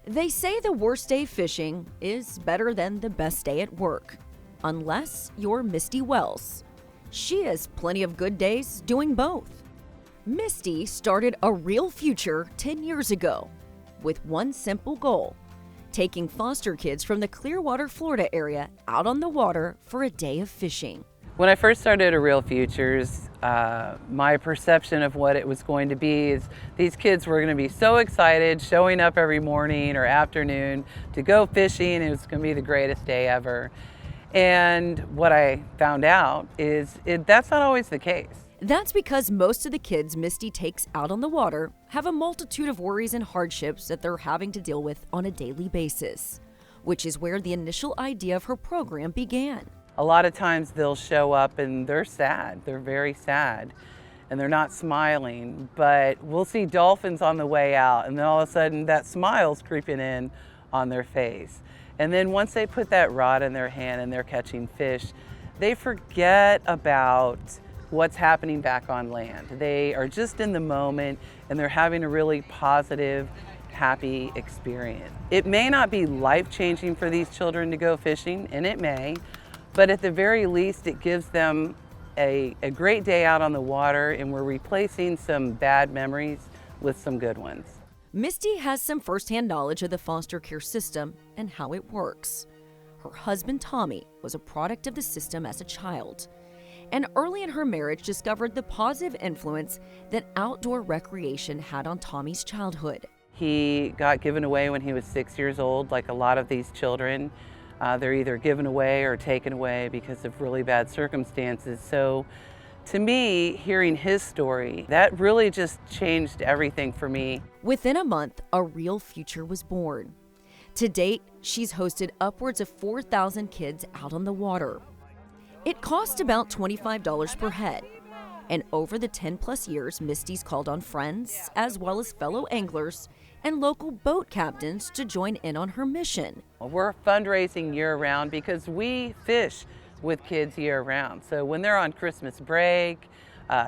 They say the worst day fishing is better than the best day at work, unless you're Misty Wells. She has plenty of good days doing both. Misty started a real future 10 years ago with one simple goal: taking foster kids from the Clearwater, Florida area out on the water for a day of fishing. When I first started A Real Futures, my perception of what it was going to be is these kids were going to be so excited, showing up every morning or afternoon to go fishing. It was going to be the greatest day ever. And what I found out is that's not always the case. That's because most of the kids Misty takes out on the water have a multitude of worries and hardships that they're having to deal with on a daily basis, which is where the initial idea of her program began. A lot of times they'll show up and they're sad. They're very sad and they're not smiling, but we'll see dolphins on the way out and then all of a sudden that smile's creeping in on their face. And then once they put that rod in their hand and they're catching fish, they forget about what's happening back on land. They are just in the moment and they're having a really positive, happy experience. It may not be life-changing for these children to go fishing, and it may, but at the very least it gives them a great day out on the water, and we're replacing some bad memories with some good ones. Misty has some firsthand knowledge of the foster care system and how it works. Her husband Tommy was a product of the system as a child, and early in her marriage discovered the positive influence that outdoor recreation had on Tommy's childhood. He got given away when he was 6 years old, like a lot of these children. They're either given away or taken away because of really bad circumstances. So to me, hearing his story, that really just changed everything for me. Within a month, A Real Future was born. To date, she's hosted upwards of 4,000 kids out on the water. It cost about $25 per head. And over the 10+ years, Misty's called on friends, as well as fellow anglers and local boat captains to join in on her mission. We're fundraising year-round because we fish with kids year-round. So when they're on Christmas break,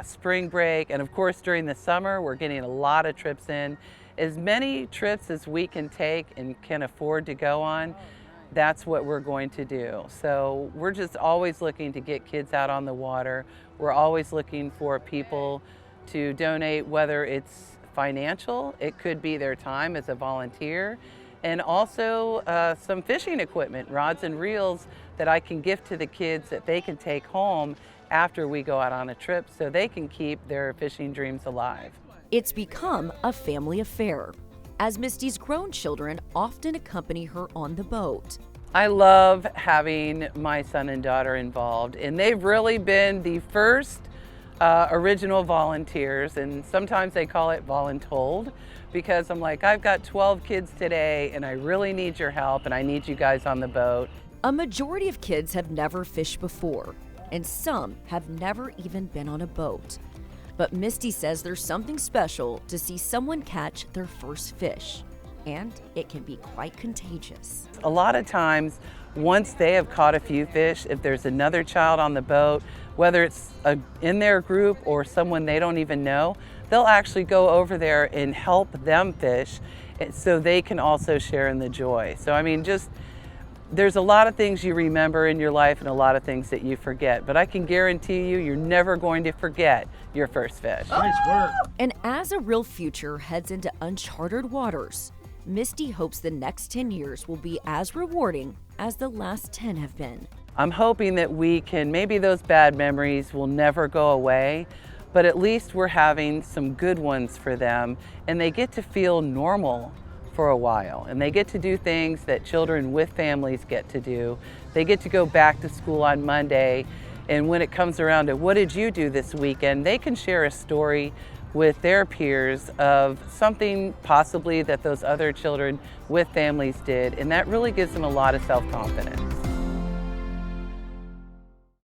spring break, and of course during the summer, we're getting a lot of trips in. As many trips as we can take and can afford to go on, that's what we're going to do. So we're just always looking to get kids out on the water. We're always looking for people to donate, whether it's financial, it could be their time as a volunteer, and also some fishing equipment, rods and reels that I can gift to the kids that they can take home after we go out on a trip so they can keep their fishing dreams alive. It's become a family affair, as Misty's grown children often accompany her on the boat. I love having my son and daughter involved, and they've really been the first original volunteers, and sometimes they call it voluntold, because I'm like, I've got 12 kids today and I really need your help and I need you guys on the boat. A majority of kids have never fished before, and some have never even been on a boat. But Misty says there's something special to see someone catch their first fish, and it can be quite contagious. A lot of times, once they have caught a few fish, if there's another child on the boat, whether it's in their group or someone they don't even know, they'll actually go over there and help them fish so they can also share in the joy. So I mean, there's a lot of things you remember in your life and a lot of things that you forget, but I can guarantee you're never going to forget your first fish. Nice work. And as A Real Future heads into uncharted waters, Misty hopes the next 10 years will be as rewarding as the last 10 have been. I'm hoping that maybe those bad memories will never go away, but at least we're having some good ones for them, and they get to feel normal for a while, and they get to do things that children with families get to do. They get to go back to school on Monday, and when it comes around to what did you do this weekend, they can share a story with their peers of something possibly that those other children with families did, and that really gives them a lot of self-confidence.